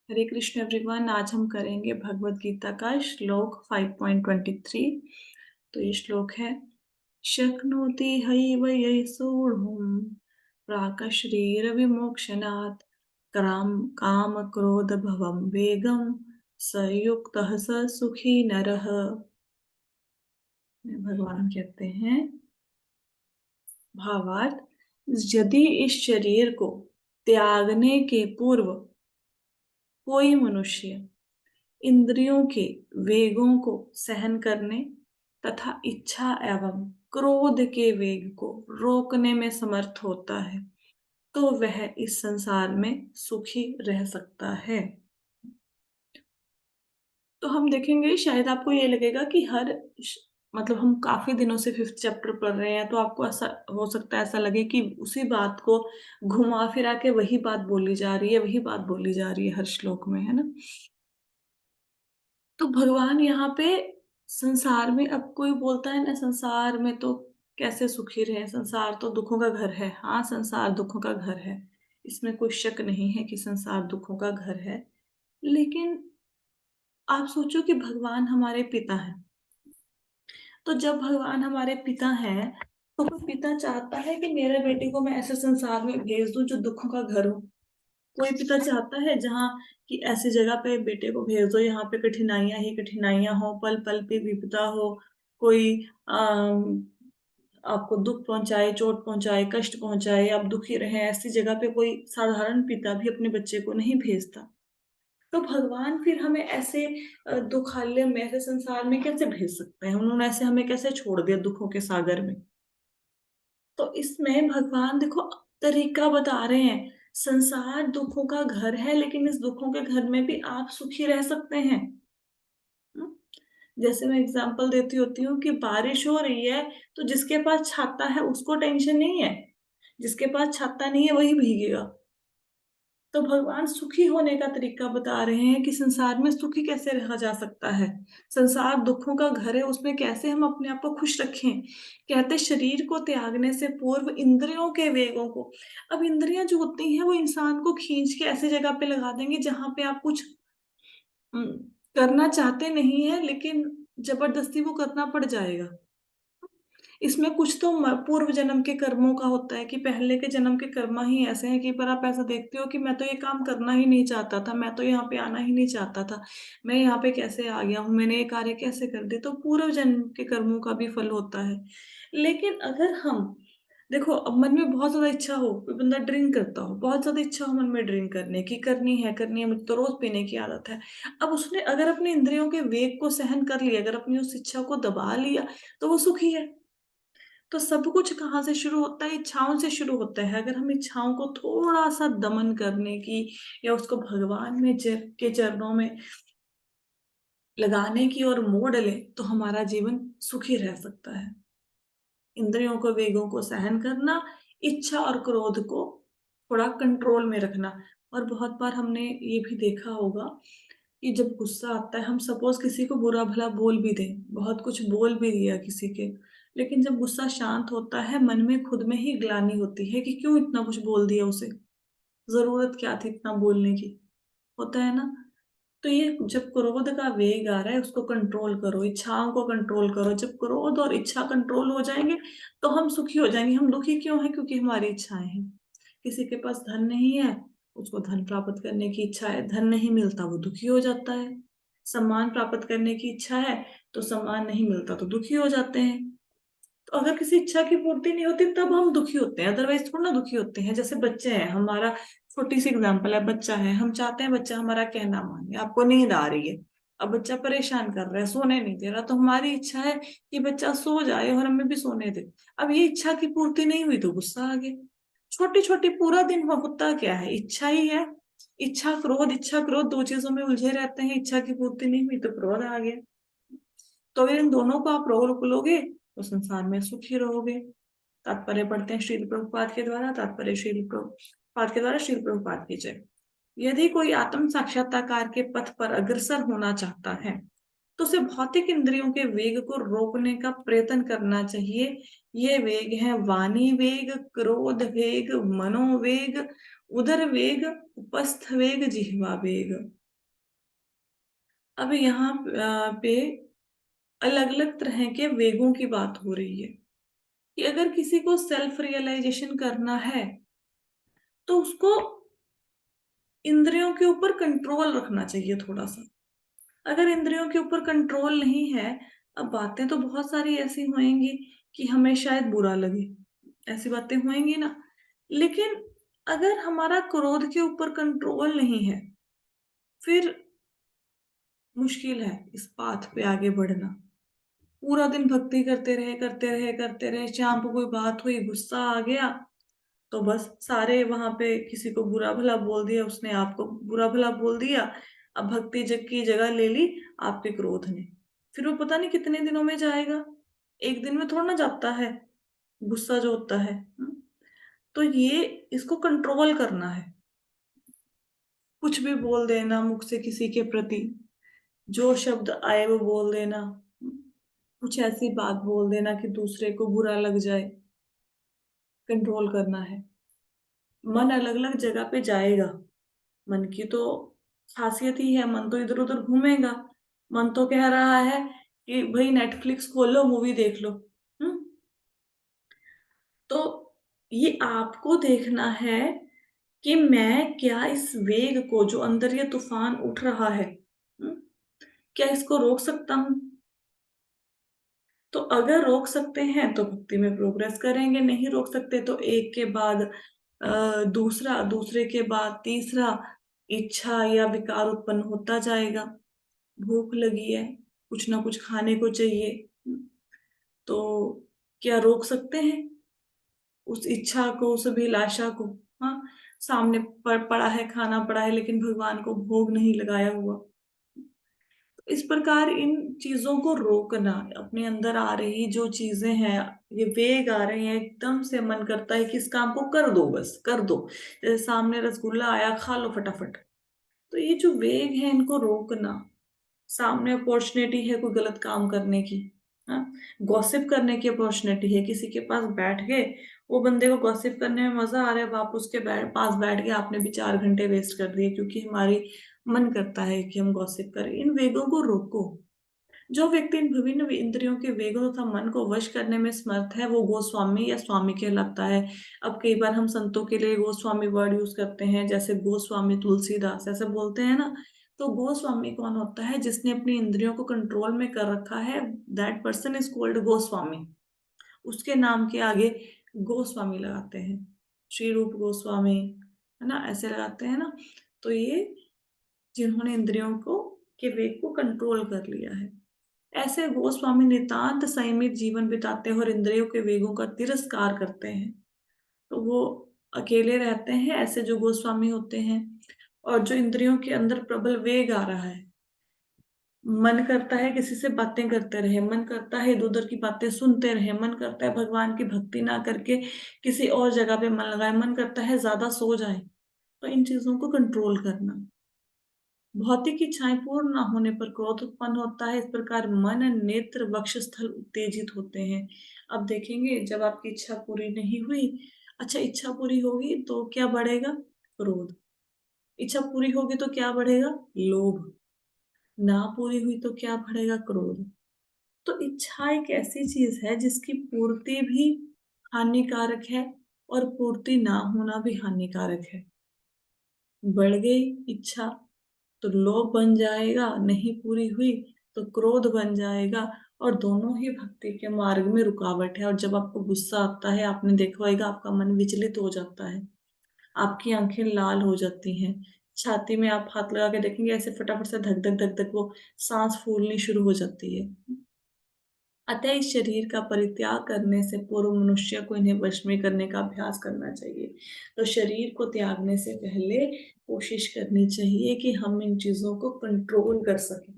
हरे Krishna everyone. आज हम करेंगे भगवत गीता का श्लोक 5.23। तो ये श्लोक है, शक्नोति हैव यै सोढुम् प्राकशरीर विमोक्षणात् काम काम क्रोध भवं वेगम स युक्तः स सुखी नरः। भगवान कहते हैं, भावार्थ, यदि इस शरीर को त्यागने के पूर्व कोई मनुष्य इंद्रियों के वेगों को सहन करने तथा इच्छा एवं क्रोध के वेग को रोकने में समर्थ होता है तो वह इस संसार में सुखी रह सकता है। तो हम देखेंगे, शायद आपको ये लगेगा कि मतलब हम काफी दिनों से 5th चैप्टर पढ़ रहे हैं, तो आपको ऐसा हो सकता है, ऐसा लगे कि उसी बात को घुमा फिरा के वही बात बोली जा रही है, वही बात बोली जा रही है हर श्लोक में, है ना। तो भगवान यहाँ पे संसार में, अब कोई बोलता है ना संसार में तो कैसे सुखी रहे, संसार तो दुखों का घर है। हाँ, संसार दुखों का घर है, इसमें कोई शक नहीं है कि संसार दुखों का घर है। लेकिन आप सोचो कि भगवान हमारे पिता हैं। तो जब भगवान हमारे पिता हैं, तो कोई पिता चाहता है कि मेरे बेटे को मैं ऐसे संसार में भेज दूं जो दुखों का घर हो? कोई पिता चाहता है जहाँ कि ऐसी जगह पे बेटे को भेज दो, यहाँ पे कठिनाइयां ही कठिनाइयां हो, पल पल पे विपदा हो, कोई आपको दुख पहुंचाए, चोट पहुंचाए, कष्ट पहुंचाए, आप दुखी रहे, ऐसी जगह पे कोई साधारण पिता भी अपने बच्चे को नहीं भेजता। तो भगवान फिर हमें ऐसे दुखालय में, ऐसे संसार में कैसे भेज सकते हैं? उन्होंने ऐसे हमें कैसे छोड़ दिया दुखों के सागर में? तो इसमें भगवान देखो तरीका बता रहे हैं। संसार दुखों का घर है, लेकिन इस दुखों के घर में भी आप सुखी रह सकते हैं। हम्म? जैसे मैं एग्जांपल देती होती हूँ कि बारिश हो रही है, तो जिसके पास छाता है उसको टेंशन नहीं है, जिसके पास छाता नहीं है वही भीगेगा। तो भगवान सुखी होने का तरीका बता रहे हैं कि संसार में सुखी कैसे रहा जा सकता है। संसार दुखों का घर है, उसमें कैसे हम अपने आप को खुश रखें। कहते शरीर को त्यागने से पूर्व इंद्रियों के वेगों को। अब इंद्रियां जो होती हैं वो इंसान को खींच के ऐसी जगह पे लगा देंगे जहां पे आप कुछ हम्म, करना चाहते नहीं है, लेकिन जबरदस्ती वो करना पड़ जाएगा। इसमें कुछ तो पूर्व जन्म के कर्मों का होता है कि पहले के जन्म के कर्म ही ऐसे हैं कि पर आप ऐसा देखते हो कि मैं तो ये काम करना ही नहीं चाहता था, मैं तो यहाँ पे आना ही नहीं चाहता था, मैं यहाँ पे कैसे आ गया हूँ, मैंने ये कार्य कैसे कर दिया। तो पूर्व जन्म के कर्मों का भी फल होता है। लेकिन अगर हम देखो, अब मन में बहुत ज्यादा इच्छा हो, कोई बंदा ड्रिंक करता हो, बहुत ज्यादा इच्छा हो मन में ड्रिंक करने की, करनी है, मुझे तो रोज पीने की आदत है। अब उसने अगर अपने इंद्रियों के वेग को सहन कर लिया, अगर अपनी उस इच्छा को दबा लिया, तो वो सुखी है। तो सब कुछ कहाँ से शुरू होता है? इच्छाओं से शुरू होता है। अगर हम इच्छाओं को थोड़ा सा दमन करने की, या उसको भगवान में के चरणों में लगाने की और मोड़ ले, तो हमारा जीवन सुखी रह सकता है। इंद्रियों को वेगों को सहन करना, इच्छा और क्रोध को थोड़ा कंट्रोल में रखना। और बहुत बार हमने ये भी देखा होगा कि जब गुस्सा आता है, हम सपोज किसी को बुरा भला बोल भी दें, बहुत कुछ बोल भी दिया किसी के, लेकिन जब गुस्सा शांत होता है, मन में खुद में ही ग्लानि होती है कि क्यों इतना कुछ बोल दिया उसे, जरूरत क्या थी इतना बोलने की, होता है ना। तो ये जब क्रोध का वेग आ रहा है, उसको कंट्रोल करो, इच्छाओं को कंट्रोल करो। जब क्रोध और इच्छा कंट्रोल हो जाएंगे, तो हम सुखी हो जाएंगे। हम दुखी क्यों हैं? क्योंकि हमारी इच्छाएं हैं। किसी के पास धन नहीं है, उसको धन प्राप्त करने की इच्छा है, धन नहीं मिलता वो दुखी हो जाता है। सम्मान प्राप्त करने की इच्छा है, तो सम्मान नहीं मिलता तो दुखी हो जाते हैं। तो अगर किसी इच्छा की पूर्ति नहीं होती तब हम दुखी होते हैं, अदरवाइज थोड़ा ना दुखी होते हैं। जैसे बच्चे हैं, हमारा छोटी सी एग्जांपल है, बच्चा है, हम चाहते हैं बच्चा हमारा कहना माने। आपको नींद आ रही है, अब बच्चा परेशान कर रहा है, सोने नहीं दे रहा, तो हमारी इच्छा है कि बच्चा सो जाए और हमें भी सोने दे। अब ये इच्छा की पूर्ति नहीं हुई तो गुस्सा आ गया। छोटी छोटी पूरा दिन होता क्या है? इच्छा ही है। इच्छा क्रोध दो चीजों में उलझे रहते हैं, इच्छा की पूर्ति नहीं हुई तो क्रोध आ गया। तो अगर इन दोनों को आप रोक लोगे, तो संसार में सुखी रहोगे। तात्पर्य पढ़ते हैं श्रील प्रभुपाद के द्वारा। तात्पर्य श्रील प्रभुपाद के द्वारा, श्रील प्रभुपाद की जय। यदि कोई आत्म साक्षात्कार के पथ पर अग्रसर होना चाहता है, तो उसे भौतिक इंद्रियों के वेग को रोकने का प्रयत्न करना चाहिए। ये वेग है वाणी वेग, क्रोध वेग, मनोवेग उदर वेग, उपस्थ वेग, जिह्वा वेग। अब यहाँ पे अलग-अलग तरह के वेगों की बात हो रही है कि अगर किसी को सेल्फ रियलाइजेशन करना है, तो उसको इंद्रियों के ऊपर कंट्रोल रखना चाहिए थोड़ा-सा। अगर इंद्रियों के ऊपर कंट्रोल नहीं है, अब बातें तो बहुत सारी ऐसी होएँगी कि हमें शायद बुरा लगे, ऐसी बातें होएँगी ना। लेकिन अगर हमारा क्रोध के ऊपर कंट्रोल नहीं है, फिर मुश्किल है इस पाथ पे आगे बढ़ना। पूरा दिन भक्ति करते रहे, शाम को कोई बात हुई, गुस्सा आ गया, तो बस सारे वहाँ पे किसी को बुरा-भला बोल दिया, उसने आपको बुरा-भला बोल दिया। अब भक्ति जग की जगह ले ली आपके क्रोध ने। फिर वो पता नहीं कितने दिनों में जाएगा। एक दिन में थोड़ा ना जाता है, गुस्सा जो होता है। तो ये इसको कंट्रोल करना है। कुछ भी बोल देना मुख से किसी के प्रति, जो शब्द आए वो बोल देना। कुछ ऐसी बात बोल देना कि दूसरे को बुरा लग जाए, कंट्रोल करना है। मन अलग-अलग जगह पे जाएगा। मन की तो खासियत ही है, मन तो इधर-उधर घूमेगा। मन तो कह रहा है कि भई नेटफ्लिक्स खोलो, मूवी देख लो। हुँ? तो ये आपको देखना है कि मैं क्या इस वेग को जो अंदर ये तूफ़ान उठ रहा है, हुँ? क्या इसको रोक सकता हूँ? तो अगर रोक सकते हैं तो भक्ति में प्रोग्रेस करेंगे, नहीं रोक सकते तो एक के बाद दूसरा, दूसरे के बाद तीसरा इच्छा या विकार उत्पन्न होता जाएगा। भूख लगी है, कुछ ना कुछ खाने को चाहिए, तो क्या रोक सकते हैं उस इच्छा को, उस अभिलाषा को? हाँ, सामने पड़ा है, खाना पड़ा है लेकिन भगवान को भोग नहीं लगाया हुआ। इस प्रकार इन चीज़ों को रोकना, अपने अंदर आ रही जो चीज़ें हैं, ये वेग आ रहे हैं, एकदम से मन करता है कि इस काम को कर दो बस, कर दो। जैसे सामने रसगुल्ला आया, खा लो फटाफट। तो ये जो वेग है इनको रोकना, सामने अपॉर्च्युनिटी है कोई गलत काम करने की, हाँ? गॉसिप करने की अपॉर्च्युनिटी है, किसी के पास बैठ गए, वो बंदे को गॉसिप करने में मज़ा आ रहा है, अब आप उसके पास बैठ गए, आपने भी 4 घंटे वेस्ट कर दिए क्योंकि हमारी मन करता है कि हम गॉसिप करें। इन वेगों को रोको। जो व्यक्ति इन विभिन्न इंद्रियों के वेगों तथा मन को वश करने में समर्थ है, वो गोस्वामी या स्वामी कहलाता है। अब कई बार हम संतों के लिए गोस्वामी वर्ड यूज़ करते हैं, जैसे गोस्वामी तुलसीदास ऐसे बोलते हैं ना, तो गोस्वामी कौन होता है? जिसने अपनी इंद्रियों को कंट्रोल में कर रखा है, that person is called Goswami. उसके नाम के आगे गोस्वामी लगाते हैं। श्री रूप गोस्वामी, है ना? ऐसे लगाते हैं ना? तो ये जिन्होंने इंद्रियों को के वेग को कंट्रोल कर लिया है। ऐसे गोस्वामी नितांत संयमित जीवन बिताते हैं और इंद्रियों के वेगों का तिरस्कार करते हैं। तो वो अकेले रहते हैं, ऐसे जो गोस्वामी होते हैं। और जो इंद्रियों के अंदर प्रबल वेग आ रहा है, मन करता है किसी से बातें करते रहे, मन करता है इधर-उधर की बातें सुनते रहे, मन करता है भगवान की भक्ति ना करके किसी और जगह पे मन लगाएँ, मन करता है ज़्यादा सो जाएँ। तो इन चीज़ों को कंट्रोल करना। भौतिक इच्छाएँ पूर्ण न होने पर क्रोध उत्पन्न होता है, इस प्रकार मन, नेत्र, वक्षस्थल उत्तेजित होते हैं। अब देखेंगे जब आपकी इच्छा पूरी नहीं हुई, अच्छा इच्छा पूरी होगी तो क्या बढ़ेगा? क्रोध। इच्छा पूरी होगी तो क्या बढ़ेगा? लोभ। ना पूरी हुई तो क्या बढ़ेगा? क्रोध। तो इच्छा एक ऐसी चीज़ है जिसकी पूर्ति भी हानिकारक है और पूर्ति ना होना भी हानिकारक है। बढ़ गई इच्छा तो लोभ बन जाएगा, नहीं पूरी हुई तो क्रोध बन जाएगा और दोनों ही भक्ति के मार्ग में रुकावट है। और जब आपको गुस्सा आता है, आपने देखा होगा आपका मन विचलित हो जाता है, आपकी आँखें लाल हो जाती हैं, छाती में आप हाथ लगा के देखेंगे ऐसे फटाफट से धक, धक, धक, धक वो साँस फूलनी शुरू हो जाती है। अतः इस शरीर का परित्याग करने से पूर्व मनुष्य को इन्हें वश में करने का अभ्यास करना चाहिए। तो शरीर को त्यागने से पहले कोशिश करनी चाहिए कि हम इन चीज़ों को कंट्रोल कर सकें।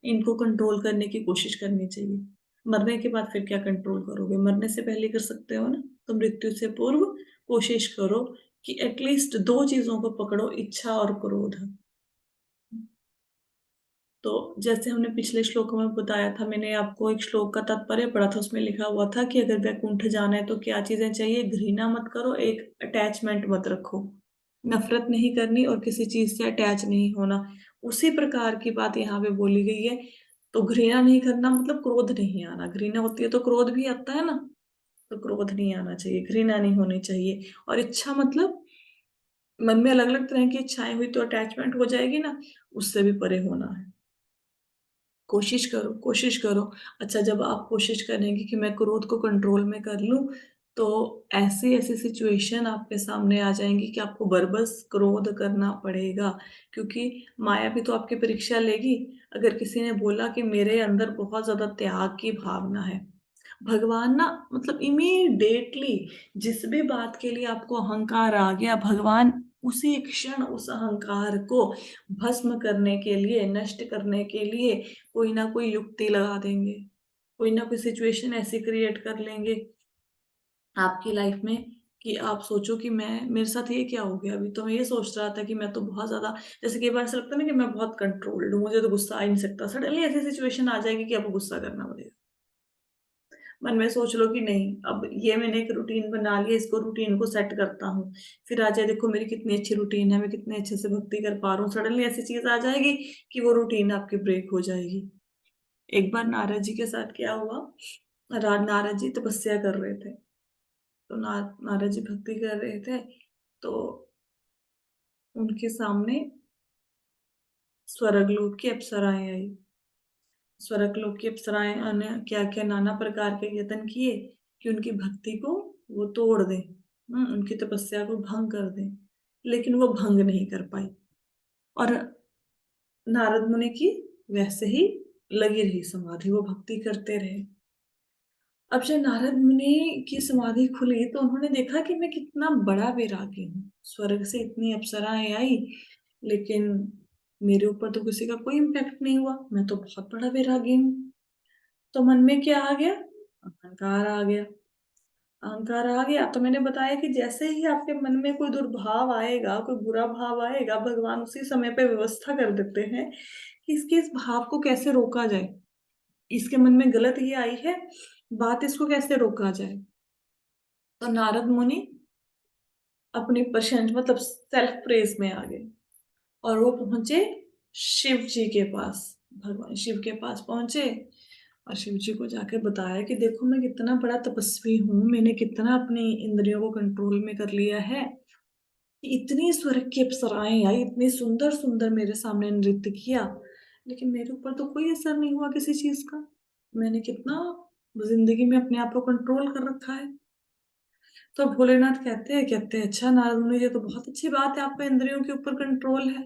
इनको कंट्रोल करने की कोशिश करनी चाहिए। मरने के बाद फिर क्या कंट्रोल करोगे? मरने से पहले कर सकते हो ना? तो मृत्यु से पूर्व कोशिश करो कि एटलीस्ट 2 चीज़ों को पकड़ो, इच्छा और क्रोध। तो जैसे हमने पिछले श्लोक में बताया था, मैंने आपको एक श्लोक का तात्पर्य पढ़ा था, उसमें लिखा हुआ था कि अगर वैकुंठ जाना है तो क्या चीजें चाहिए? घृणा मत करो, एक अटैचमेंट मत रखो, नफरत नहीं करनी और किसी चीज से अटैच नहीं होना। उसी प्रकार की बात यहाँ पे बोली गई है। तो घृणा नहीं करना मतलब क्रोध नहीं आना, घृणा होती है तो क्रोध भी आता है ना, तो क्रोध नहीं आना चाहिए, घृणा नहीं होनी चाहिए। और इच्छा मतलब मन में अलग अलग तरह की इच्छाएं हुई तो अटैचमेंट हो जाएगी ना, उससे भी परे होना है। कोशिश करो, कोशिश करो। अच्छा, जब आप कोशिश करेंगे कि मैं क्रोध को कंट्रोल में कर लूं, तो ऐसी ऐसी सिचुएशन आपके सामने आ जाएंगी कि आपको बरबस क्रोध करना पड़ेगा, क्योंकि माया भी तो आपकी परीक्षा लेगी। अगर किसी ने बोला कि मेरे अंदर बहुत ज्यादा त्याग की भावना है, भगवान ना मतलब इमीडिएटली जिस भी बात के लिए आपको अहंकार आ गया, भगवान उसी क्षण उस अहंकार को भस्म करने के लिए, नष्ट करने के लिए कोई ना कोई युक्ति लगा देंगे, कोई ना कोई सिचुएशन ऐसी क्रिएट कर लेंगे आपकी लाइफ में कि आप सोचो कि मैं मेरे साथ ये क्या हो गया? अभी तो मैं ये सोच रहा था कि मैं तो बहुत ज्यादा, जैसे कई बार ऐसा लगता है ना कि मैं बहुत कंट्रोल्ड हूँ, मुझे तो गुस्सा आ ही नहीं सकता, सडनली ऐसी सिचुएशन आ जाएगी कि आपको गुस्सा करना पड़ेगा। मन में सोच लो कि नहीं, अब ये मैंने एक रूटीन बना लिया, इसको रूटीन को सेट करता हूँ, फिर आ जाए देखो मेरी कितनी अच्छी रूटीन है, मैं कितने अच्छे से भक्ति कर पा रहा हूँ, सडनली ऐसी चीज आ जाएगी कि वो रूटीन आपकी ब्रेक हो जाएगी। एक बार नारद जी के साथ क्या हुआ, नारद जी तपस्या कर रहे थे, तो नारद जी भक्ति कर रहे थे, तो उनके सामने स्वर्गलोक की अप्सराएं आई। स्वर्गलोक की अप्सराएं ने क्या क्या नाना प्रकार के यत्न किए कि उनकी भक्ति को वो तोड़ दें, उनकी तपस्या को भंग कर दें, लेकिन वो भंग नहीं कर पाई। और नारद मुनि की वैसे ही लगी रही समाधि, वो भक्ति करते रहे। अब जब नारद मुनि की समाधि खुली तो उन्होंने देखा कि मैं कितना बड़ा वैरागी हूँ, स्वर्ग से इतनी अप्सराएं आई, लेकिन मेरे ऊपर तो किसी का कोई इम्पैक्ट नहीं हुआ, मैं तो बहुत बड़ा वैरागी हूँ। तो मन में क्या आ गया? अहंकार आ गया। अहंकार आ गया तो मैंने बताया कि जैसे ही आपके मन में कोई दुर्भाव आएगा, कोई बुरा भाव आएगा, भगवान उसी समय पे व्यवस्था कर देते हैं कि इसके इस भाव को कैसे रोका जाए, इसके मन में गलत ये आई है बात, इसको कैसे रोका जाए। तो नारद मुनि अपनी प्रशंसा मतलब सेल्फ प्रेज में आ गए और वो पहुंचे शिव जी के पास, भगवान शिव के पास पहुंचे और शिव जी को जाके बताया कि देखो मैं कितना बड़ा तपस्वी हूँ, मैंने कितना अपनी इंद्रियों को कंट्रोल में कर लिया है, कि इतनी स्वर्ग की अप्सराएं आई, इतनी सुंदर सुंदर मेरे सामने नृत्य किया, लेकिन मेरे ऊपर तो कोई असर नहीं हुआ किसी चीज का। मैंने कितना जिंदगी में अपने आप को कंट्रोल कर रखा है। तो भोलेनाथ कहते हैं अच्छा नारद मुनि, ये तो बहुत अच्छी बात है, आपका इंद्रियों के ऊपर कंट्रोल है।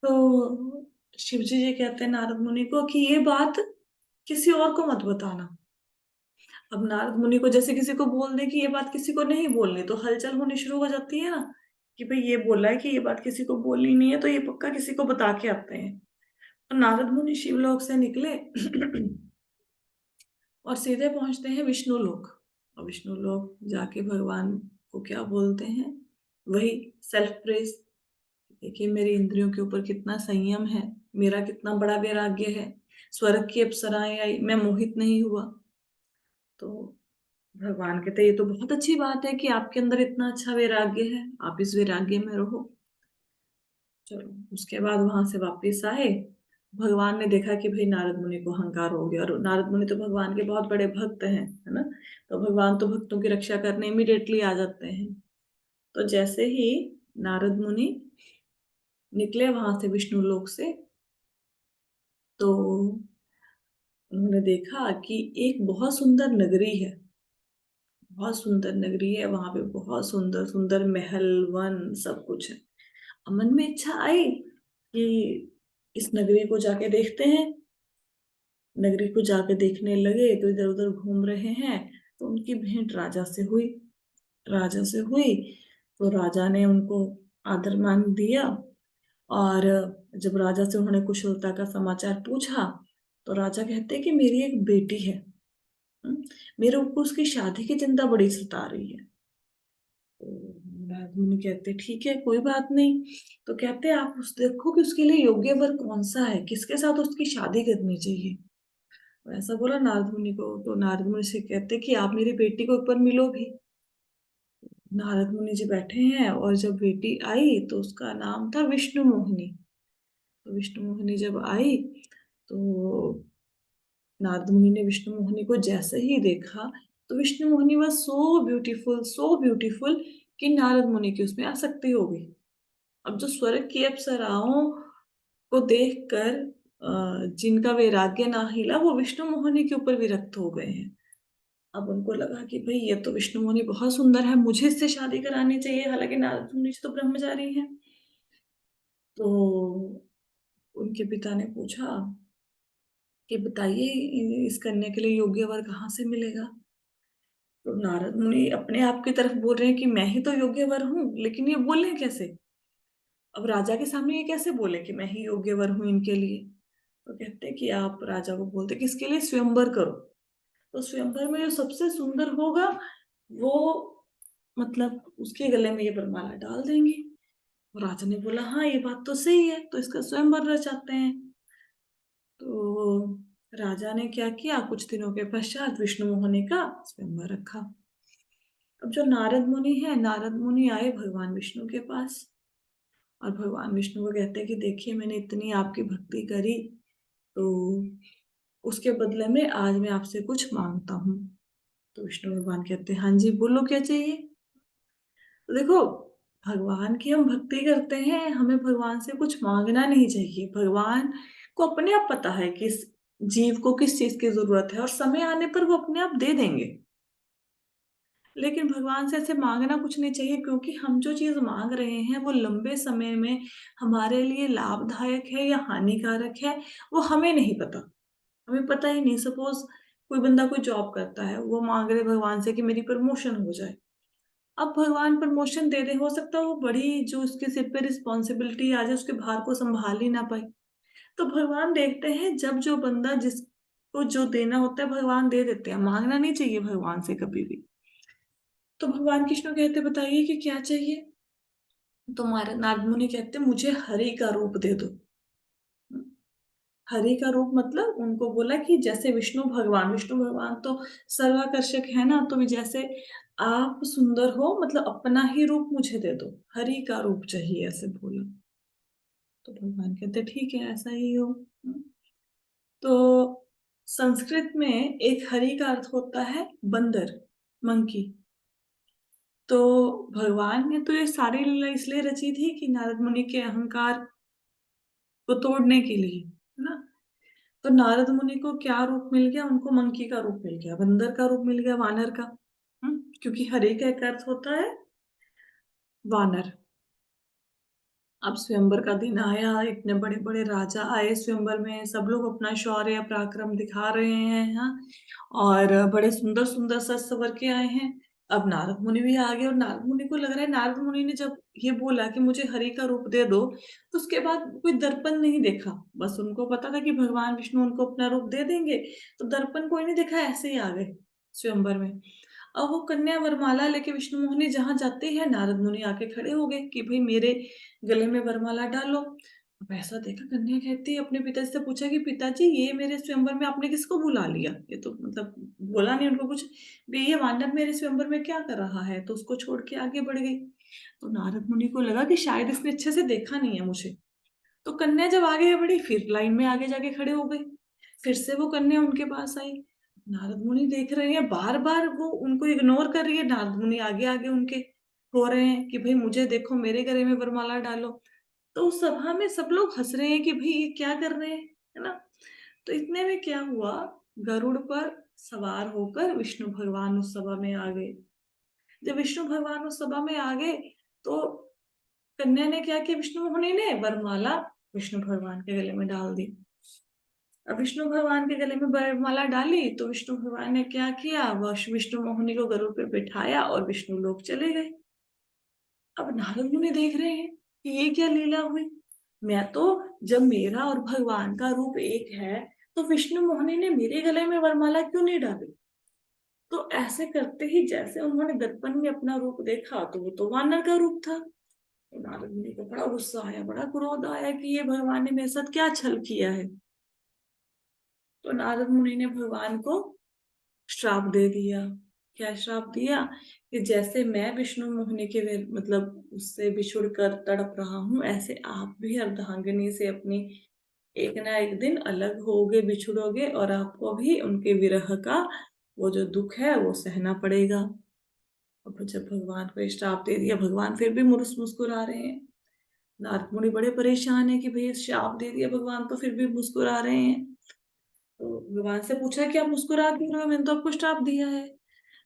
तो शिव जी ये कहते हैं नारद मुनि को कि ये बात किसी और को मत बताना। अब नारद मुनि को जैसे किसी को बोल दे कि ये बात किसी को नहीं बोलनी, तो हलचल होनी शुरू हो जाती है ना, कि भाई ये बोला है कि ये बात किसी को बोलनी नहीं है, तो ये पक्का किसी को बता के आते हैं। तो नारद मुनि शिवलोक से निकले और सीधे पहुंचते हैं विष्णु लोक। और विष्णु लोक जाके भगवान को क्या बोलते हैं? वही सेल्फ प्रेज। देखिए मेरी इंद्रियों के ऊपर कितना संयम है, मेरा कितना बड़ा वैराग्य है, स्वर्ग की अप्सराएं आई, मैं मोहित नहीं हुआ। तो भगवान कहते ये तो बहुत अच्छी बात है कि आपके अंदर इतना अच्छा वैराग्य है, आप इस वैराग्य में रहो। चलो उसके बाद वहां से वापिस आए, भगवान ने देखा कि भाई नारद मुनि को अहंकार हो गया, और नारद मुनि तो भगवान के बहुत बड़े भक्त हैं, है ना, तो भगवान तो भक्तों की रक्षा करने इमीडिएटली आ जाते हैं। तो जैसे ही नारद मुनि निकले वहां से विष्णु लोक से, तो उन्होंने देखा कि एक बहुत सुंदर नगरी है, बहुत सुंदर नगरी है, वहां पे बहुत सुंदर सुंदर महल वन सब कुछ है। अब मन में इच्छा आई कि इस नगरी को जाके देखते हैं। नगरी को जाके देखने लगे तो इधर उधर घूम रहे हैं, तो उनकी भेंट राजा से हुई। राजा से हुई तो राजा ने उनको आदर मान दिया। और जब राजा से उन्होंने कुशलता का समाचार पूछा, तो राजा कहते कि मेरी एक बेटी है, हम्म, मेरे को उसकी शादी की चिंता बड़ी सता रही है। नारद मुनि कहते ठीक है, कोई बात नहीं। तो कहते आप उस देखो कि उसके लिए योग्य वर कौन-सा है, किसके साथ उसकी शादी करनी चाहिए। तो ऐसा बोला नारद मुनि को, तो नारद मुनि से कहते कि आप मेरी बेटी को एक बार मिलो भी। नारद मुनि जी बैठे हैं और जब बेटी आई तो उसका नाम था विष्णु मोहिनी। तो विष्णु मोहिनी जब आई तो नारद मुनि ने विष्णु मोहिनी को जैसे ही देखा, तो Vishnu Mohini was so beautiful कि नारद मुनि की उसमें आसक्ति हो गई। अब जो स्वर्ग की अप्सराओं को देखकर जिनका वैराग्य ना हिला, वो विष्णु मोहिनी के ऊपर विरक्त हो गए हैं। अब उनको लगा कि भई ये तो विष्णु मोहिनी बहुत सुंदर है, मुझे इससे शादी करानी चाहिए, हालाँकि नारद मुनि जी तो ब्रह्मचारी हैं। तो उनके पिता ने पूछा कि बताइए इस कन्या के लिए योग्य वर कहाँ से मिलेगा? तो नारद मुनि अपने आप की तरफ बोल रहे हैं कि मैं ही तो योग्य वर हूँ, लेकिन ये बोले कैसे? अब राजा के सामने ये कैसे बोले कि मैं ही योग्य वर हूँ इनके लिए? तो कहते हैं कि आप राजा को बोलते कि इसके लिए स्वयंवर करो। तो स्वयंवर में जो सबसे सुंदर होगा, वो मतलब उसके गले में ये वरमाला डाल देंगे। और राजा ने बोला हाँ, ये बात तो सही है, तो इसका स्वयंवर रचाते हैं। तो राजा ने क्या किया, कुछ दिनों के पश्चात विष्णु मोहिनी का स्वयंवर रखा। अब जो नारद मुनि हैं, नारद मुनि आए भगवान विष्णु के पास और भगवान विष्णु को कहते हैं कि देखिए मैंने इतनी आपकी भक्ति करी, तो उसके बदले में आज मैं आपसे कुछ माँगता हूँ। तो विष्णु भगवान कहते हैं, हाँ जी, बोलो क्या चाहिए? तो देखो, भगवान की हम भक्ति करते हैं, हमें भगवान से कुछ माँगना नहीं चाहिए। भगवान को अपने आप पता है कि इस जीव को किस चीज़ की ज़रूरत है और समय आने पर वो अपने आप दे देंगे। लेकिन भगवान से ऐसे माँगना कुछ नहीं चाहिए क्योंकि हम जो चीज़ माँग रहे हैं वो लंबे समय में हमारे लिए लाभदायक है या हानिकारक है, वो हमें नहीं पता। हमें पता ही नहीं, सपोज़ कोई बंदा कोई जॉब करता है, वो माँग रहे भगवान से कि मेरी प्रमोशन हो जाए। अब भगवान प्रमोशन दे दें, हो सकता है वो बड़ी जो उसके सिर पे रिस्पॉन्सिबिलिटी आ जाए, उसके भार को सँभाल ही ना पाए। तो भगवान देखते हैं जब जो बंदा जिसको जो देना होता है भगवान दे देते हैं, माँगना नहीं चाहिए भगवान से कभी भी। तो भगवान कृष्ण कहते बताइए कि क्या चाहिए? तो नारद मुनि कहते मुझे हरि का रूप दे दो। हरि का रूप मतलब उनको बोला कि जैसे विष्णु भगवान तो सर्वाकर्षक है ना, तो जैसे आप सुंदर हो मतलब अपना ही रूप मुझे दे दो, हरि का रूप चाहिए ऐसे बोला। तो भगवान कहते ठीक है ऐसा ही हो। तो संस्कृत में एक हरि का अर्थ होता है बंदर, मंकी। तो भगवान ने तो ये सारी लीला इसलिए रची थी कि नारद मुनि के अहंकार को तोड़ने के लिए, है ना? तो नारद मुनि को क्या रूप मिल गया? उनको मंकी का रूप मिल गया, बंदर का रूप मिल गया, वानर का। क्योंकि हरे का एक अर्थ होता है वानर। अब स्वयंवर का दिन आया, इतने बड़े-बड़े राजा आए स्वयंवर में, सब लोग अपना शौर्य पराक्रम दिखा रहे हैं, हाँ? और बड़े सुंदर-सुंदर सज-सवर के आए हैं। अब नारद मुनि भी आ गए और नारद मुनि को लग रहा है नारद मुनि ने जब ये बोला कि मुझे हरि का रूप दे दो, तो उसके बाद कोई दर्पण नहीं देखा। बस उनको पता था कि भगवान विष्णु उनको अपना रूप दे देंगे, तो दर्पण कोई नहीं देखा, ऐसे ही आ गए स्वयंवर में। अब वो कन्या वरमाला लेके विष्णु मोहिनी जहाँ जाते हैं, नारद मुनि आके खड़े हो गए कि भई मेरे गले में वरमाला डालो। अब ऐसा देखा कन्या कहती है अपने पिताजी से पूछा कि पिताजी ये मेरे स्वयंवर में आपने किसको बुला लिया? ये तो मतलब बोला नहीं उनको कुछ, भी ये वानर मेरे स्वयंवर में क्या कर रहा है? तो उसको छोड़ के आगे बढ़ गई। तो नारद मुनि को लगा कि शायद इसने अच्छे से देखा नहीं है मुझे। तो कन्या जब आगे बढ़ी फिर लाइन में आगे जाके खड़े हो गए। फिर से वो कन्या उनके पास आई। नारद मुनि देख रहे हैं बार-बार वो उनको इग्नोर कर रही है। नारद मुनि आगे-आगे उनके हो रहे हैं कि भई मुझे देखो मेरे गले में वरमाला डालो। तो उस सभा में सब लोग हँस रहे हैं कि भई ये क्या कर रहे हैं, है ना? तो इतने में क्या हुआ, गरुड़ पर सवार होकर विष्णु भगवान उस सभा में आ गए। जब विष्णु भगवान उस सभा में आ गए तो कन्या ने क्या किया, विष्णु मुनि ने वरमाला विष्णु भगवान के गले में डाल दी। अब विष्णु भगवान के गले में वरमाला डाली तो विष्णु भगवान ने क्या किया, विष्णु मोहिनी को गरुड़ पे बिठाया और विष्णु लोक चले गए। अब नारद मुनि देख रहे हैं कि ये क्या लीला हुई। मैं तो जब मेरा और भगवान का रूप एक है तो विष्णु मोहिनी ने मेरे गले में वरमाला क्यों नहीं डाली? तो ऐसे करते ही जैसे उन्होंने दर्पण में अपना रूप देखा तो वो तो वानर का रूप था। तो नारद मुनि को बड़ा गुस्सा आया, बड़ा क्रोध आया कि ये भगवान ने मेरे साथ क्या छल किया है। तो नारद मुनि ने भगवान को श्राप दे दिया। क्या श्राप दिया? कि जैसे मैं विष्णु मोहिनी के मतलब उससे बिछुड़ कर तड़प रहा हूं, ऐसे आप भी अर्धांगिनी से अपनी एक ना एक दिन अलग होगे, बिछुड़ोगे, और आपको भी उनके विरह का वो जो दुख है वो सहना पड़ेगा। अब जब भगवान को ये श्राप दे दिया, भगवान फिर भी मुस्कुरा रहे हैं। नारद मुनि बड़े परेशान है कि भाई श्राप दे दिया भगवान तो फिर भी मुस्कुरा रहे हैं। तो भगवान से पूछा कि आप मुस्कुरा क्यों रहे हो, मैंने तो आपको श्राप दिया है।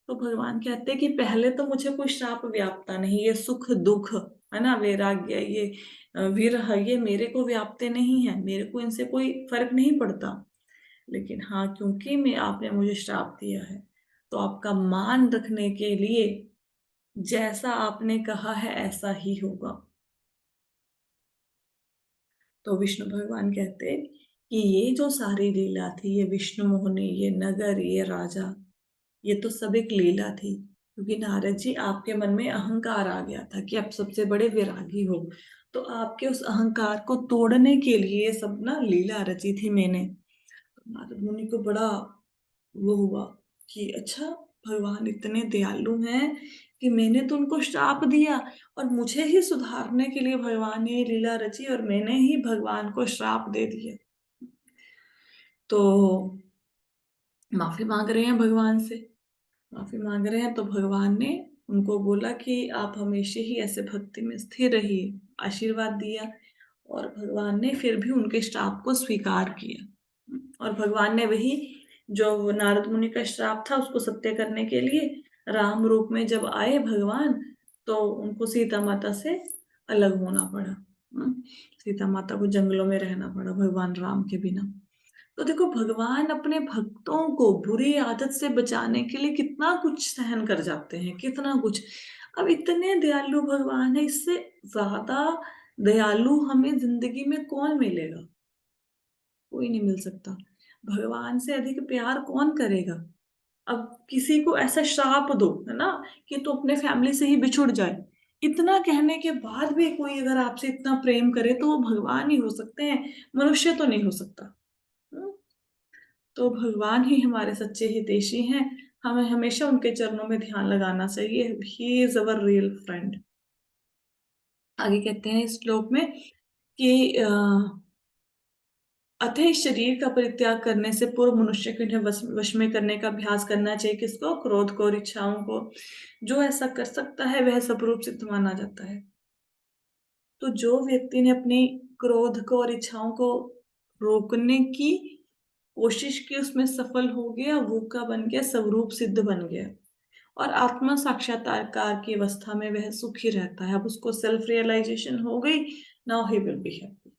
तो भगवान कहते हैं कि पहले तो मुझे कोई श्राप व्यापता नहीं, ये सुख दुख है ना, वैराग्य, ये विरह, ये मेरे को व्यापते नहीं है, मेरे को इनसे कोई फर्क नहीं पड़ता। लेकिन हाँ, क्योंकि मैं आपने मुझे श्राप दिया है, तो आपका मान रखने के लिए जैसा आपने कहा है ऐसा ही होगा। तो विष्णु भगवान कहते कि ये जो सारी लीला थी, ये विष्णु मोहिनी, ये नगर, ये राजा, ये तो सब एक लीला थी। क्योंकि नारद जी, आपके मन में अहंकार आ गया था कि आप सबसे बड़े वैरागी हो, तो आपके उस अहंकार को तोड़ने के लिए ये सब ना लीला रची थी मैंने। तो नारद मुनि को बड़ा वो हुआ कि अच्छा, भगवान इतने दयालु हैं कि मैंने तो उनको श्राप दिया, और मुझे ही सुधारने के लिए भगवान ने ये लीला रची, और मैंने ही भगवान को श्राप दे दिया। तो माफी मांग रहे हैं भगवान से। माफी मांग रहे हैं तो भगवान ने उनको बोला कि आप हमेशा ही ऐसे भक्ति में स्थिर रहिए, आशीर्वाद दिया। और भगवान ने फिर भी उनके श्राप को स्वीकार किया, और भगवान ने वही जो नारद मुनि का श्राप था उसको सत्य करने के लिए राम रूप में जब आए भगवान, तो उनको सीता माता से अलग होना पड़ा। सीता माता को जंगलों में रहना पड़ा भगवान राम के बिना। तो देखो, भगवान अपने भक्तों को बुरी आदत से बचाने के लिए कितना कुछ सहन कर जाते हैं, कितना कुछ। अब इतने दयालु भगवान है, इससे ज्यादा दयालु हमें जिंदगी में कौन मिलेगा? कोई नहीं मिल सकता। भगवान से अधिक प्यार कौन करेगा? अब किसी को ऐसा श्राप दो, है ना, कि तू अपने फैमिली से ही बिछुड़ जाए। इतना कहने के बाद भी कोई अगर आपसे इतना प्रेम करे तो वो भगवान ही हो सकते हैं, मनुष्य तो नहीं हो सकता। हम्म? तो भगवान ही हमारे सच्चे हितैषी हैं। हमें हमेशा उनके चरणों में ध्यान लगाना चाहिए। He is our real friend. आगे कहते हैं इस श्लोक में कि अतः इस शरीर का परित्याग करने से पूर्व मनुष्य को इन्हें वश में करने का अभ्यास करना चाहिए। किसको? क्रोध को और इच्छाओं को। जो ऐसा कर सकता है वह सप्रूप सिद्ध माना जाता है। तो जो व्यक्ति ने अपनी क्रोध को और इच्छाओं को रोकने की कोशिश की, उसमें सफल हो गया, वो क्या बन गया? स्वरूप सिद्ध बन गया। और आत्मा साक्षात्कार की अवस्था में वह सुखी रहता है। अब उसको सेल्फ रियलाइजेशन हो गई। Now he will be happy.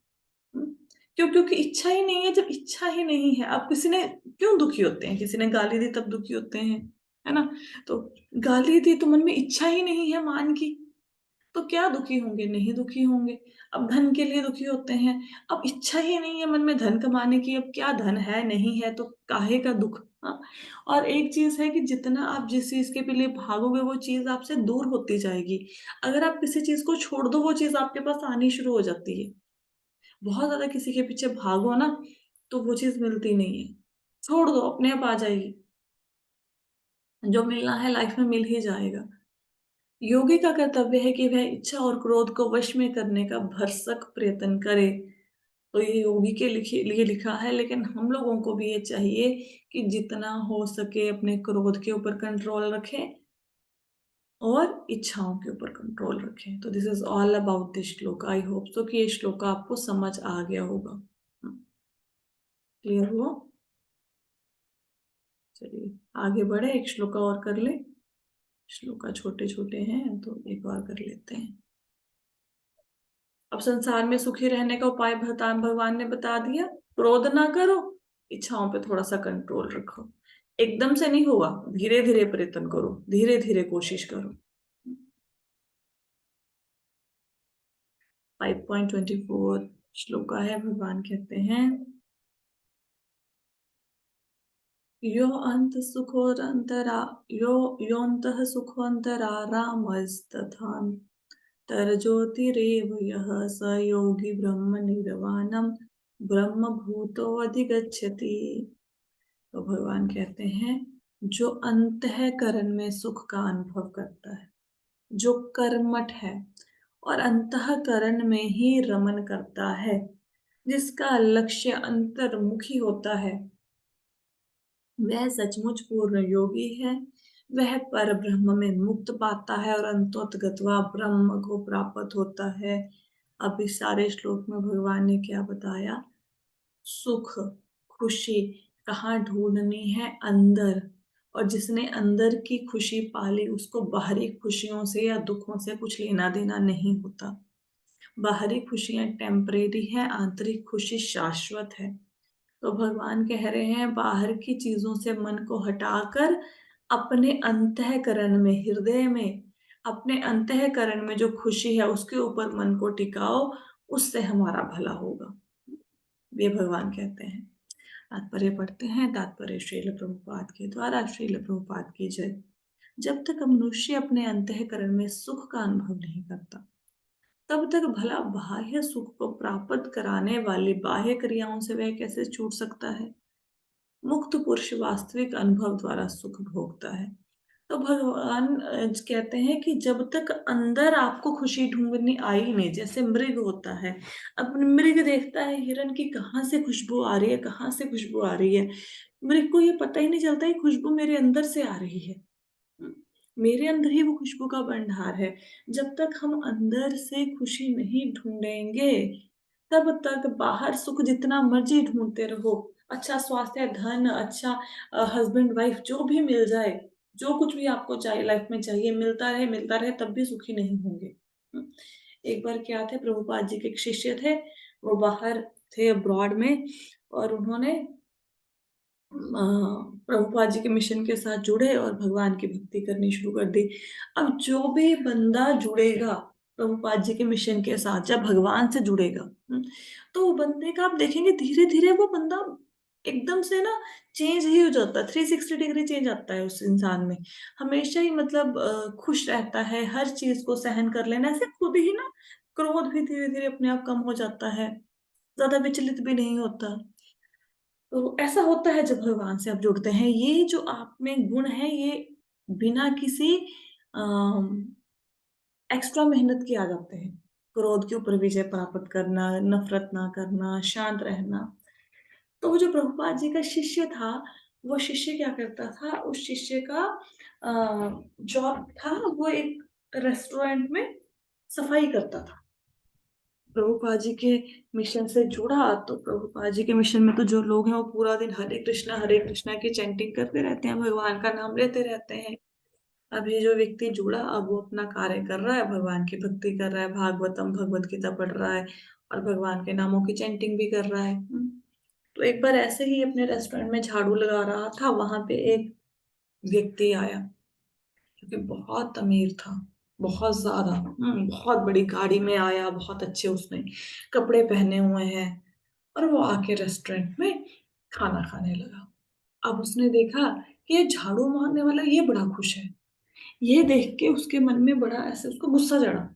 क्यों? क्योंकि इच्छा ही नहीं है। जब इच्छा ही नहीं है, अब किसी ने क्यों दुखी होते हैं? किसी ने गाली दी तब दुखी होते हैं, है ना? तो गाली दी तो मन में इच्छा ही नहीं है मान की, तो क्या दुखी होंगे? नहीं दुखी होंगे। अब धन के लिए दुखी होते हैं। अब इच्छा ही नहीं है मन में धन कमाने की, अब क्या धन है नहीं है तो काहे का दुख? हाँ। और एक चीज है कि जितना आप जिस चीज के लिए भागोगे वो चीज आपसे दूर होती जाएगी। अगर आप किसी चीज को छोड़ दो वो चीज आपके पास आनी शुरू हो जाती है। बहुत ज्यादा किसी के पीछे भागो ना, तो वो चीज मिलती नहीं है। छोड़ दो, अपने आप आ जाएगी। जो मिलना है लाइफ में मिल ही जाएगा। योगी का कर्तव्य है कि वह इच्छा और क्रोध को वश में करने का भरसक प्रयत्न करे। तो ये योगी के लिए लिखा है, लेकिन हम लोगों को भी ये चाहिए कि जितना हो सके अपने क्रोध के ऊपर कंट्रोल रखें और इच्छाओं के ऊपर कंट्रोल रखें। तो this is all about this shloka. I hope so कि ये श्लोक आपको समझ आ गया होगा। क्लियर हुआ? चलिए आगे बढ़े, एक श्लोका और कर ले। श्लोका छोटे छोटे हैं तो एक और कर लेते हैं। अब संसार में सुखी रहने का उपाय भगवान ने बता दिया। क्रोध ना करो, इच्छाओं पे थोड़ा सा कंट्रोल रखो। एकदम से नहीं होगा, धीरे धीरे प्रयत्न करो, धीरे धीरे कोशिश करो। 5.24 श्लोका है। भगवान कहते हैं यो अन्त सुखोरन्तरा यो योऽन्तः सुखोऽन्तरारामस्तथान्तर्ज्योतिरेव यः स योगी ब्रह्मनिर्वाणं ब्रह्मभूतोऽधिगच्छति। तो भगवान कहते हैं, जो अंतःकरण में सुख का अनुभव करता है, जो कर्मठ है और अंतःकरण में ही रमन करता है, जिसका लक्ष्य अंतर्मुखी होता है, वह सचमुच पूर्ण योगी है। वह पर ब्रह्म में मुक्त पाता है और अंतोतगत्वा ब्रह्म को प्राप्त होता है। अब इस सारे श्लोक में भगवान ने क्या बताया? सुख, खुशी कहाँ ढूंढनी है? अंदर। और जिसने अंदर की खुशी पाली उसको बाहरी खुशियों से या दुखों से कुछ लेना देना नहीं होता। बाहरी खुशियां टेम्परेरी है, आंतरिक खुशी शाश्वत है। तो भगवान कह रहे हैं, बाहर की चीजों से मन को हटाकर अपने अंतःकरण में, हृदय में, अपने अंतःकरण में जो खुशी है उसके ऊपर मन को टिकाओ, उससे हमारा भला होगा। ये भगवान कहते हैं। तात्पर्य पढ़ते हैं। तात्पर्य श्रील प्रभुपाद के द्वारा। श्रील प्रभुपाद की जय। जब तक मनुष्य अपने अंतःकरण में सुख का अनुभव नहीं करता, तब तक भला बाह्य सुख को प्राप्त कराने वाली बाह्य क्रियाओं से वह कैसे छूट सकता है? मुक्त पुरुष वास्तविक अनुभव द्वारा सुख भोगता है। तो भगवान कहते हैं कि जब तक अंदर आपको खुशी ढूंढनी आई नहीं, जैसे मृग होता है, अब मृग देखता है हिरण की कहाँ से खुशबू आ रही है, कहाँ से खुशबू आ रही है। मृग को ये पता ही नहीं चलता कि खुशबू मेरे अंदर से आ रही है। हम्म, मेरे अंदर ही वो खुशबू का भंडार है। जब तक हम अंदर से खुशी नहीं ढूंढेंगे, तब तक बाहर सुख जितना मर्जी ढूंढते रहो, अच्छा स्वास्थ्य, धन, अच्छा हस्बैंड वाइफ जो भी मिल जाए, जो कुछ भी आपको चाहिए लाइफ में चाहिए, मिलता रहे तब भी सुखी नहीं होंगे। हम्म, एक बार क्या थे, प्रभुपाद जी के एक शिष्य थे, वो बाहर थे अब्रॉड में, और उन्होंने प्रभुपाद जी के मिशन के साथ जुड़े और भगवान की भक्ति करनी शुरू कर दी। अब जो भी बंदा जुड़ेगा प्रभुपाद जी के मिशन के साथ, जब भगवान से जुड़ेगा, तो वो बंदे का आप देखेंगे धीरे धीरे वो बंदा एकदम से ना चेंज ही हो जाता है। 360 डिग्री चेंज आता है उस इंसान में। हमेशा ही मतलब खुश रहता है, हर चीज को सहन कर लेना, ऐसे खुद ही ना क्रोध भी धीरे धीरे अपने आप कम हो जाता है, ज्यादा विचलित भी नहीं होता। तो ऐसा होता है जब भगवान से आप जुड़ते हैं। ये जो आप में गुण है, ये बिना किसी एक्स्ट्रा मेहनत के आ जाते हैं। क्रोध के ऊपर विजय प्राप्त करना, नफरत ना करना, शांत रहना। तो वो जो प्रभुपाद जी का शिष्य था, वो शिष्य क्या करता था, उस शिष्य का जॉब था, वो एक रेस्टोरेंट में सफाई करता था। प्रभुपाद जी के मिशन से जुड़ा, तो प्रभुपाद जी के मिशन में तो जो लोग हैं वो पूरा दिन हरे कृष्णा की चैंटिंग करते रहते हैं, भगवान का नाम लेते रहते हैं। अब ये जो व्यक्ति जुड़ा, अब वो अपना कार्य कर रहा है, भगवान की भक्ति कर रहा है, भागवतम भगवत गीता पढ़ रहा है और भगवान के नामों की चैंटिंग भी कर रहा है। तो एक बार ऐसे ही अपने रेस्टोरेंट में झाड़ू लगा रहा था, वहां पे एक व्यक्ति आया जो कि बहुत अमीर था, बहुत ज्यादा। बहुत बड़ी गाड़ी में आया, बहुत अच्छे उसने कपड़े पहने हुए हैं, और वो आके रेस्टोरेंट में खाना खाने लगा। अब उसने देखा कि ये झाड़ू मारने वाला ये बड़ा खुश है। ये देख के उसके मन में बड़ा ऐसे उसको गुस्सा चढ़ा।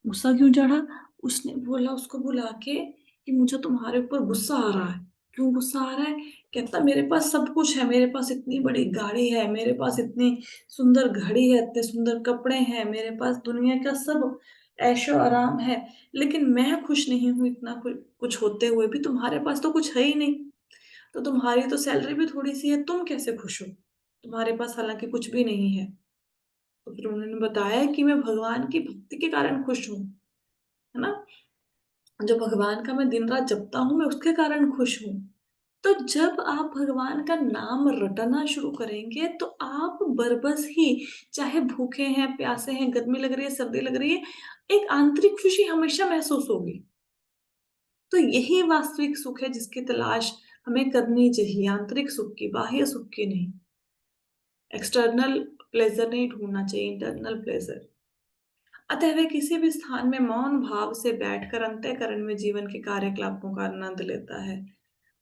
गुस्सा क्यों चढ़ा? उसने बोला उसको बुला के कि मुझे तुम्हारे ऊपर गुस्सा आ रहा है। क्यों गुस्सा आ रहा है? कहता मेरे पास सब कुछ है, मेरे पास इतनी बड़ी गाड़ी है, मेरे पास इतनी सुंदर घड़ी है, इतने सुंदर कपड़े हैं, मेरे पास दुनिया का सब ऐशो आराम है, लेकिन मैं खुश नहीं हूँ इतना कुछ होते हुए भी। तुम्हारे पास तो कुछ है ही नहीं, तो तुम्हारी तो सैलरी भी थोड़ी सी है, तुम कैसे खुश हो? तुम्हारे पास हालांकि कुछ भी नहीं है। तो फिर उन्होंने बताया कि मैं भगवान की भक्ति के कारण खुश हूँ, है ना? जो भगवान का मैं दिन रात जपता हूँ, मैं उसके कारण खुश हूँ। तो जब आप भगवान का नाम रटना शुरू करेंगे, तो आप बरबस ही, चाहे भूखे हैं, प्यासे हैं, गर्मी लग रही है, सर्दी लग रही है, एक आंतरिक खुशी हमेशा महसूस होगी। तो यही वास्तविक सुख है जिसकी तलाश हमें करनी चाहिए, आंतरिक सुख की, बाह्य सुख की नहीं। एक्सटर्नल प्लेजर नहीं ढूंढना चाहिए, इंटरनल प्लेजर। अतः वह किसी भी स्थान में मौन भाव से बैठकर अंतःकरण में जीवन के कार्यकलापों का आनंद लेता है।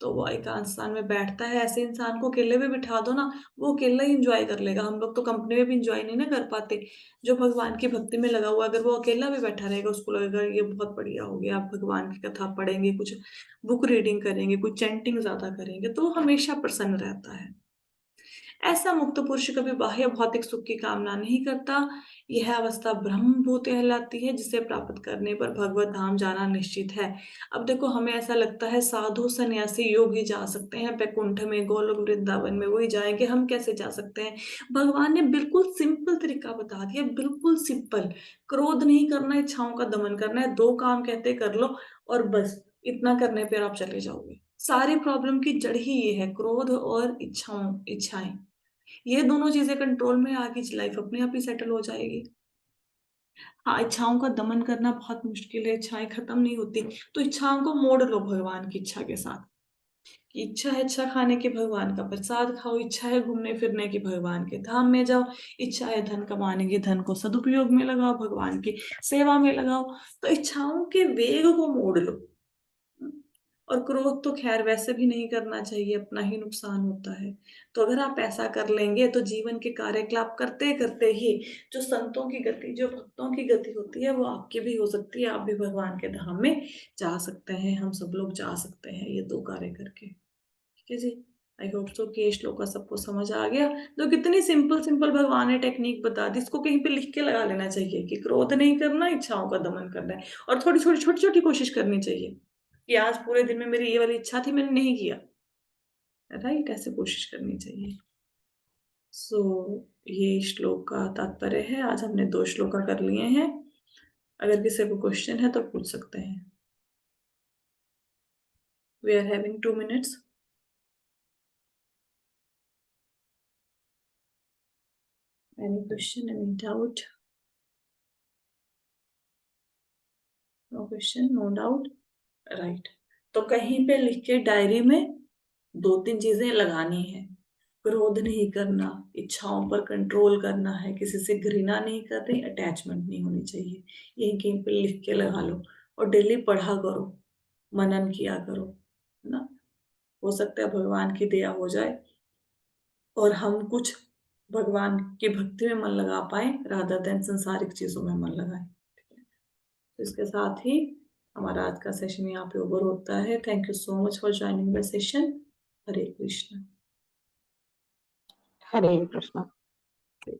तो वो एकांत स्थान में बैठता है। ऐसे इंसान को अकेले में बिठा दो ना, वो अकेला ही एन्जॉय कर लेगा। हम लोग तो कंपनी में भी एन्जॉय नहीं ना कर पाते। जो भगवान की भक्ति में लगा हुआ है, अगर वो अकेला भी बैठा रहेगा, उसको लगेगा ये बहुत बढ़िया हो गया। आप भगवान की कथा पढ़ेंगे, कुछ बुक रीडिंग करेंगे, कुछ चैंटिंग ज़्यादा करेंगे, तो वो हमेशा प्रसन्न रहता है। ऐसा मुक्त पुरुष कभी बाह्य भौतिक सुख की कामना नहीं करता। यह अवस्था ब्रह्मभूत कहलाती है, जिसे प्राप्त करने पर भगवत धाम जाना निश्चित है। अब देखो, हमें ऐसा लगता है साधु सन्यासी योगी जा सकते हैं बैकुंठ में, गोलोक वृंदावन में, वही जाएंगे, हम कैसे जा सकते हैं? भगवान ने बिल्कुल सिंपल तरीका बता दिया, बिल्कुल सिंपल। क्रोध नहीं करना, इच्छाओं का दमन करना है, दो काम कहते कर लो और बस इतना करने पर आप चले जाओगे। सारी प्रॉब्लम की जड़ ही ये है, क्रोध और इच्छाएं। ये दोनों चीजें कंट्रोल में आ गई, लाइफ अपने आप ही सेटल हो जाएगी। हाँ, इच्छाओं का दमन करना बहुत मुश्किल है, इच्छाएं खत्म नहीं होती, तो इच्छाओं को मोड़ लो भगवान की इच्छा के साथ। कि इच्छा है अच्छा खाने की, भगवान का प्रसाद खाओ। इच्छा है घूमने फिरने की, भगवान के धाम में जाओ। इच्छा है धन कमाने की, धन को सदुपयोग में लगाओ, भगवान की सेवा में लगाओ। तो इच्छाओं के वेग को मोड़ लो। और क्रोध तो खैर वैसे भी नहीं करना चाहिए, अपना ही नुकसान होता है। तो अगर आप ऐसा कर लेंगे, तो जीवन के कार्यकलाप करते करते ही जो संतों की गति, जो भक्तों की गति होती है, वो आपकी भी हो सकती है। आप भी भगवान के धाम में जा सकते हैं, हम सब लोग जा सकते हैं, ये दो कार्य करके। ठीक है जी। आई होप सो कि ये श्लोक का सबको समझ आ गया। तो कितनी सिंपल सिंपल भगवान ने टेक्निक बता दी, इसको कहीं पे लिख के लगा लेना चाहिए कि क्रोध नहीं करना, इच्छाओं का दमन करना है, और थोड़ी थोड़ी छोटी छोटी कोशिश करनी चाहिए कि आज पूरे दिन में मेरी ये वाली इच्छा थी, मैंने नहीं किया। राइट, ऐसे कोशिश करनी चाहिए। सो ये श्लोक का तात्पर्य है। आज हमने 2 श्लोका कर लिए हैं। अगर किसी को क्वेश्चन है तो पूछ सकते हैं। We are having 2 minutes. Any question, any doubt? No question, no doubt. Right. तो कहीं पे लिख के डायरी में 2-3 चीजें लगानी है। क्रोध नहीं करना, इच्छाओं पर कंट्रोल करना है, किसी से घृणा नहीं करनी, अटैचमेंट नहीं होनी चाहिए। यही कहीं पे लिख के लगा लो और डेली पढ़ा करो, मनन किया करो, है ना? हो सकता है भगवान की दया हो जाए और हम कुछ भगवान की भक्ति में मन लगा पाए, रादर देन सांसारिक चीजों में मन लगाएं। तो इसके साथ ही हमारा आज का सेशन यहाँ पे ओवर होता है। Thank you so much for joining the session. Hare Krishna. Hare Krishna.